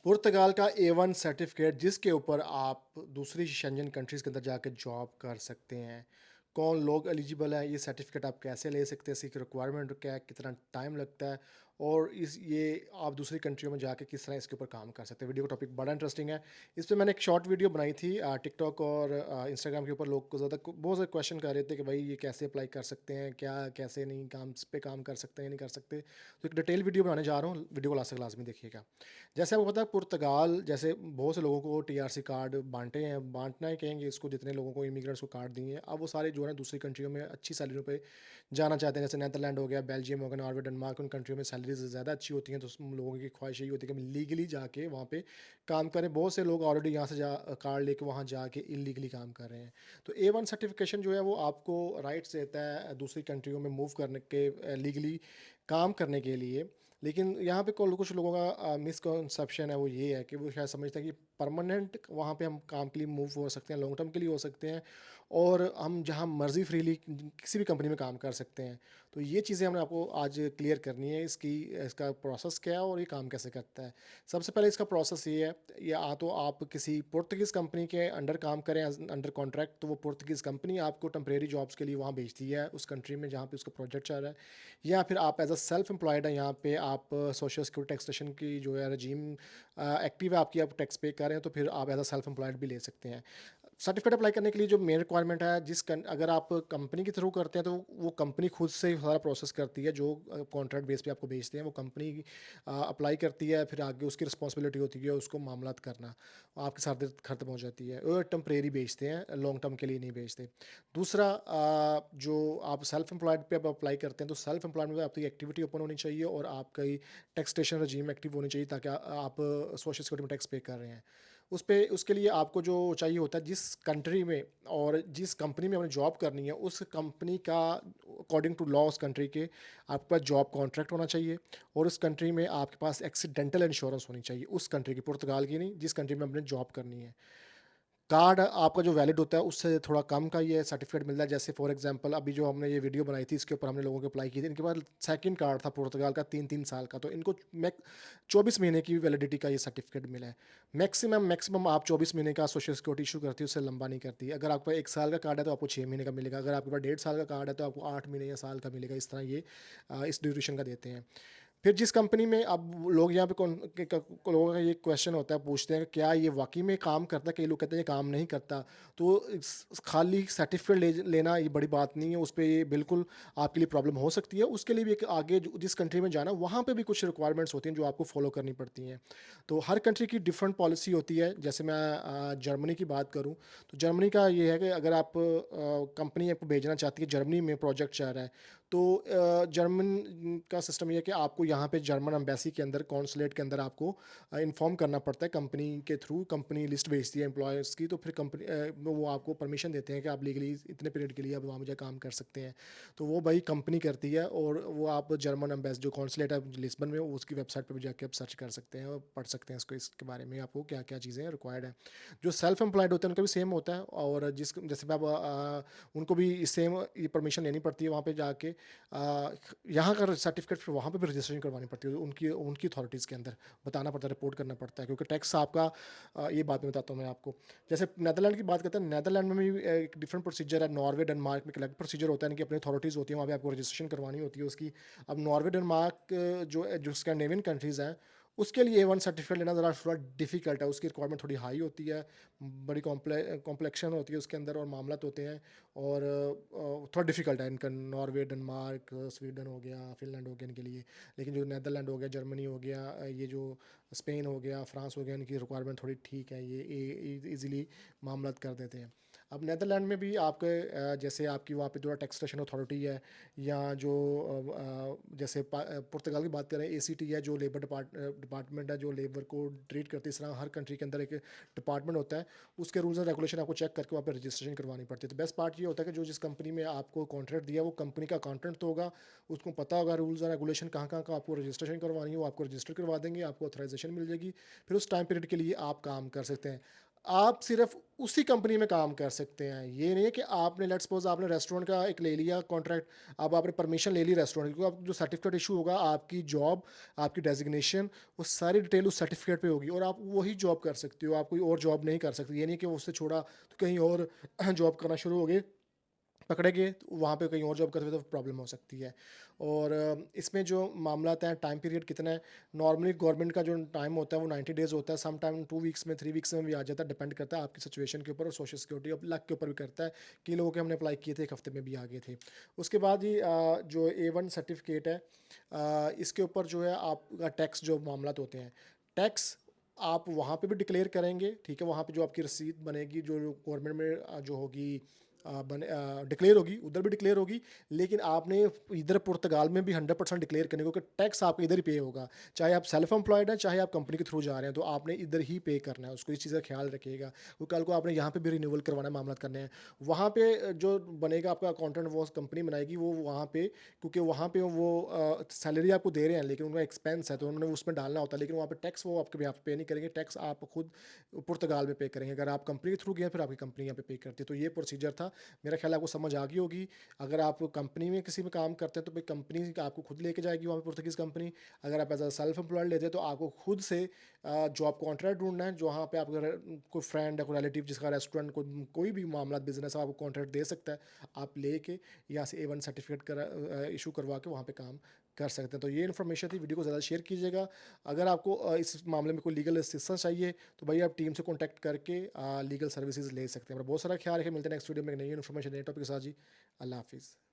पुर्तगाल का A1 certificate जिसके ऊपर आप दूसरी शेंजन कंट्रीज़ के अंदर जाके जॉब कर सकते हैं। कौन लोग एलिजिबल हैं, ये सर्टिफ़िकेट आप कैसे ले सकते हैं, इसकी रिक्वायरमेंट क्या है, कितना टाइम लगता है और इस ये आप दूसरी कंट्रियों में जाके किस तरह इसके ऊपर काम कर सकते हैं। वीडियो का टॉपिक बड़ा इंटरेस्टिंग है। इस पे मैंने एक शॉर्ट वीडियो बनाई थी टिकटॉक और इंस्टाग्राम के ऊपर लोग को ज़्यादा बहुत सारे क्वेश्चन कर रहे थे कि भाई ये कैसे अप्लाई कर सकते हैं, क्या कैसे नहीं काम इस पे काम कर सकते हैं, नहीं कर सकते। तो एक डिटेल वीडियो बनाने जा रहा हूँ, वीडियो को लास्ट तक लाज़मी देखिएगा। जैसे आपको पता है पुर्तगाल जैसे बहुत से लोगों को टीआरसी कार्ड बाँटे हैं, बाँटना ही कहेंगे इसको जितने लोगों को इमिग्रेंट्स को कार्ड दिए हैं। अब वो सारे जो है दूसरी कंट्रियों में अच्छी सैलरियों पे जाना चाहते हैं, जैसे नीदरलैंड हो गया, बेल्जियम हो गया, नॉर्वे, डेनमार्क, उन कंट्रियों में सैलरीज़ ज़्यादा अच्छी होती हैं, तो उन लोगों की ख्वाहिश यही होती है कि हम लीगली जाके वहाँ पे काम करें। बहुत से लोग ऑलरेडी यहाँ से कार्ड लेके वहाँ जाके इल्लीगली काम कर रहे हैं। तो A1 सर्टिफ़िकेशन जो है वो आपको राइट्स देता है दूसरी कंट्रियों में मूव करने के लीगली काम करने के लिए। लेकिन यहाँ पे कुछ लोगों का मिसकंसेप्शन है, वो ये है कि वो शायद समझते हैं कि परमानेंट वहाँ पे हम काम के लिए मूव हो सकते हैं, लॉन्ग टर्म के लिए हो सकते हैं और हम जहाँ मर्ज़ी फ्रीली किसी भी कंपनी में काम कर सकते हैं। तो ये चीज़ें हमने आपको आज क्लियर करनी है, इसका प्रोसेस क्या है और ये काम कैसे करता है। सबसे पहले इसका प्रोसेस ये है, या तो आप किसी पुर्तगीज़ कंपनी के अंडर काम करें अंडर कॉन्ट्रैक्ट, तो वो पुर्तगीज़ कंपनी आपको टेम्परेरी जॉब्स के लिए वहाँ भेजती है उस कंट्री में जहाँ पे उसका प्रोजेक्ट चल रहा है। या फिर आप एज़ अ सेल्फ एम्प्लॉयड हैं, यहाँ पे आप सोशल सिक्योरिटी टैक्सेशन की जो है रजीम एक्टिव है आपकी, आप टैक्स पे कर रहे हैं, तो फिर आप एज़ अ सेल्फ एम्प्लॉयड भी ले सकते हैं। सर्टिफिकेट अप्लाई करने के लिए जो मेन रिक्वायरमेंट है, अगर आप कंपनी के थ्रू करते हैं तो वो कंपनी खुद से ही सारा प्रोसेस करती है, जो कॉन्ट्रैक्ट बेस पे आपको भेजते हैं वो कंपनी अप्लाई करती है, फिर आगे उसकी रिस्पॉन्सिबिलिटी होती है उसको मामलात करना, आपके साथ घर तक पहुँच जाती है। वो टेम्परेरी भेजते हैं, लॉन्ग टर्म के लिए नहीं भेजते। दूसरा जो आप सेल्फ एम्प्लॉयड पे अब अप्लाई करते हैं, तो सेल्फ एम्प्लॉयड में आपकी एक्टिविटी ओपन होनी चाहिए और आपकी टैक्सेशन रजीम एक्टिव होनी चाहिए, ताकि आप सोशल सिक्योरिटी में टैक्स पे कर रहे हैं। उसके लिए आपको जो चाहिए होता है, जिस कंट्री में और जिस कंपनी में आपने जॉब करनी है, उस कंपनी का अकॉर्डिंग टू लॉ उस कंट्री के आपके पास जॉब कॉन्ट्रैक्ट होना चाहिए और उस कंट्री में आपके पास एक्सीडेंटल इंश्योरेंस होनी चाहिए, उस कंट्री की, पुर्तगाल की नहीं, जिस कंट्री में आपने जॉब करनी है। कार्ड आपका जो वैलिड होता है उससे थोड़ा कम का ये सर्टिफिकेट मिलता है। जैसे फॉर एग्जांपल अभी जो हमने ये वीडियो बनाई थी इसके ऊपर हमने लोगों को अप्लाई की थी, इनके पास सेकंड कार्ड था पुर्तगाल का 3-3 साल का, तो इनको मैक 24 महीने की वैलिडिटी का ये सर्टिफिकेट मिला है। मैक्सिमम आप 24 महीने का सोशल सिक्योरिटी इशू करती है, उससे लंबा नहीं करती। अगर आपका 1 साल का कार्ड है तो आपको 6 महीने का मिलेगा, अगर आपके पास 1.5 साल का कार्ड है तो आपको 8 महीने या साल का मिलेगा। इस तरह ये इस ड्यूरेशन का देते हैं। फिर जिस कंपनी में अब लोग यहाँ पे लोगों का ये क्वेश्चन होता है, पूछते हैं कि क्या ये वाकई में काम करता है, कई लोग कहते हैं ये काम नहीं करता। तो खाली सर्टिफिकेट लेना ये बड़ी बात नहीं है, उस पर ये बिल्कुल आपके लिए प्रॉब्लम हो सकती है। उसके लिए भी एक आगे जिस कंट्री में जाना वहाँ पे भी कुछ रिक्वायरमेंट्स होती हैं जो आपको फॉलो करनी पड़ती हैं। तो हर कंट्री की डिफरेंट पॉलिसी होती है। जैसे मैं जर्मनी की बात करूँ तो जर्मनी का ये है कि अगर आप कंपनी आपको भेजना चाहती है, जर्मनी में प्रोजेक्ट चल रहा है, तो जर्मन का सिस्टम ये है कि आपको यहाँ पे जर्मन एम्बेसी के अंदर, कॉन्सुलेट के अंदर आपको इन्फॉर्म करना पड़ता है कंपनी के थ्रू। कंपनी लिस्ट भेजती है एम्प्लॉयर्स की, तो फिर वो आपको परमिशन देते हैं कि आप लीगली इतने पीरियड के लिए आप वहाँ मुझे काम कर सकते हैं। तो वो भाई कंपनी करती है और वो आप जर्मन एम्बेसी जो कॉन्सुलेट है लिस्बन में, उसकी वेबसाइट पर भी जाके आप सर्च कर सकते हैं और पढ़ सकते हैं इसके बारे में आपको क्या क्या चीज़ें रिक्वायर्ड है। जो सेल्फ एम्प्लॉयड होते हैं उनका भी सेम होता है, और जैसे मैं उनको भी सेम ये परमिशन लेनी पड़ती है वहाँ पे जाके। यहाँ का सर्टिफिकेट फिर वहाँ पे भी रजिस्ट्रेशन करवानी पड़ती है, उनकी उनकी अथॉरिटीज़ के अंदर बताना पड़ता है, रिपोर्ट करना पड़ता है, क्योंकि टैक्स आपका ये बात मैं बताता हूँ मैं आपको। जैसे नीदरलैंड की बात करते हैं, नीदरलैंड में भी एक डिफरेंट प्रोसीजर है। नॉर्वे डेनमार्क में एक अलग प्रोसीजर होता है, इनकी अपनी अथॉरिटीज़ होती है, वहाँ पे आपको रजिस्ट्रेशन करवानी होती है उसकी। अब नॉर्वे डेनमार्क जो स्कैंडिनेवियन कंट्रीज़ हैं, उसके लिए A1 सर्टिफिकेट लेना ज़रा थोड़ा डिफ़िकल्ट है, उसकी रिक्वायरमेंट थोड़ी हाई होती है, बड़ी कॉम्प्लेक्शन होती है उसके अंदर और मामलात होते हैं, और थोड़ा डिफ़िकल्ट है इनका। नॉर्वे, डेनमार्क, स्वीडन हो गया, फ़िनलैंड हो गया इनके लिए। लेकिन जो नीदरलैंड हो गया, जर्मनी हो गया, ये जो स्पेन हो गया, फ्रांस हो गया, इनकी रिक्वायरमेंट थोड़ी ठीक है, ये ईज़िली मामलात कर देते हैं। अब नीदरलैंड में भी आपके जैसे आपकी वहाँ पे थोड़ा टैक्सेशन अथॉरिटी है, या जो जैसे पुर्तगाल की बात करें, ACT है जो लेबर डिपार्टमेंट है, जो लेबर को ट्रीट करती है। इस तरह हर कंट्री के अंदर एक डिपार्टमेंट होता है, उसके रूल्स एंड रेगुलेशन आपको चेक करके वहाँ पे रजिस्ट्रेशन करवानी पड़ती है। तो बेस्ट पार्ट ये होता है कि जो जिस कंपनी में आपको कॉन्ट्रैक्ट दिया वो कंपनी का अकाउंटेंट तो होगा, उसको पता होगा रूल्स एंड रेगुलेशन कहाँ कहाँ का आपको रजिस्ट्रेशन करवानी है, वो आपको रजिस्टर करवा देंगे, आपको ऑथराइजेशन मिल जाएगी, फिर उस टाइम पीरियड के लिए आप काम कर सकते हैं। आप सिर्फ़ उसी कंपनी में काम कर सकते हैं। ये नहीं है कि आपने लेट्स सपोज़ आपने रेस्टोरेंट का एक ले लिया कॉन्ट्रैक्ट, अब आपने परमिशन ले ली रेस्टोरेंट की, क्योंकि आपको जो सर्टिफ़िकेट इश्यू होगा, आपकी जॉब, आपकी डेज़िग्नेशन, वो सारी डिटेल उस सर्टिफ़िकेट पे होगी और आप वही जॉब कर सकते हो, आप कोई और जॉब नहीं कर सकते। ये नहीं कि उससे छोड़ा तो कहीं और जॉब करना शुरू हो गए, पकड़े गए तो वहाँ पे कहीं और जॉब करते हुए तो प्रॉब्लम हो सकती है। और इसमें जो मामलात हैं, टाइम पीरियड कितना है, नॉर्मली गवर्नमेंट का जो टाइम होता है वो 90 डेज़ होता है, सम टाइम 2 वीक्स में, 3 वीक्स में भी आ जाता है, डिपेंड करता है आपकी सिचुएशन के ऊपर और सोशल सिक्योरिटी और लक के ऊपर भी करता है। कई लोगों के हमने अप्लाई किए थे, 1 हफ्ते में भी आ गए थे। उसके बाद ही जो A1 सर्टिफिकेट है, इसके ऊपर जो है आपका टैक्स जो मामलात होते हैं, टैक्स आप वहाँ पे भी डिक्लेयर करेंगे, ठीक है? वहाँ पे जो आपकी रसीद बनेगी, जो गवर्नमेंट में जो होगी डिक्लेयर होगी, उधर भी डिक्लेयर होगी, लेकिन आपने इधर पुर्तगाल में भी 100% डिक्लेयर करने, क्योंकि टैक्स आपका इधर ही पे होगा। चाहे आप सेल्फ एम्प्लॉयड हैं, चाहे आप कंपनी के थ्रू जा रहे हैं, तो आपने इधर ही पे करना है, उसको इस चीज़ का ख्याल रखिएगा। वो कल को आपने यहाँ पे भी रिन्यूअल करवाना है, मामला करने हैं। वहाँ पे जो बनेगा आपका अकाउंटेंट, वो कंपनी बनाएगी, वो वहाँ पे, क्योंकि वहाँ पे वो सैलरी आपको दे रहे हैं, लेकिन उनका एक्सपेंस है, तो उन्होंने उसमें डालना होता है, लेकिन वहाँ पे टैक्स वो आपके बिहाफ पे पे नहीं करेंगे, टैक्स आप खुद पुर्तगाल में पे करेंगे। अगर आप कंपनी के थ्रू गए हैं, फिर आपकी कंपनी यहाँ पे करती है। तो ये प्रोसीजर था। मेरा ख्याल है आपको समझ आ गई होगी। अगर आप कंपनी में किसी में काम करते हैं, तो भाई कंपनी आपको खुद लेके जाएगी वहाँ पे, पुर्तगीज़ कंपनी। अगर आप एज़ अ सेल्फ एम्प्लॉयड लेते हैं, तो आपको खुद से जॉब कॉन्ट्रैक्ट ढूँढना है, जहाँ पे आपका कोई फ्रेंड है, कोई रिलेटिव जिसका रेस्टोरेंट, कोई भी मामला बिज़नेस है, आपको कॉन्ट्रैक्ट दे सकता है। आप लेके यहाँ से A1 सर्टिफिकेट इशू करवा के वहाँ पे काम कर सकते हैं। तो ये इन्फॉर्मेशन थी, वीडियो को ज़्यादा शेयर कीजिएगा। अगर आपको इस मामले में कोई लीगल असिस्टेंस चाहिए, तो भाई आप टीम से कॉन्टैक्ट करके लीगल सर्विसेज ले सकते हैं। मेरा बहुत सारा ख्याल है, मिलते हैं नेक्स्ट वीडियो में एक नई इन्फॉर्मेशन, नए टॉपिक के साथ जी। अल्लाह हाफ़िज़।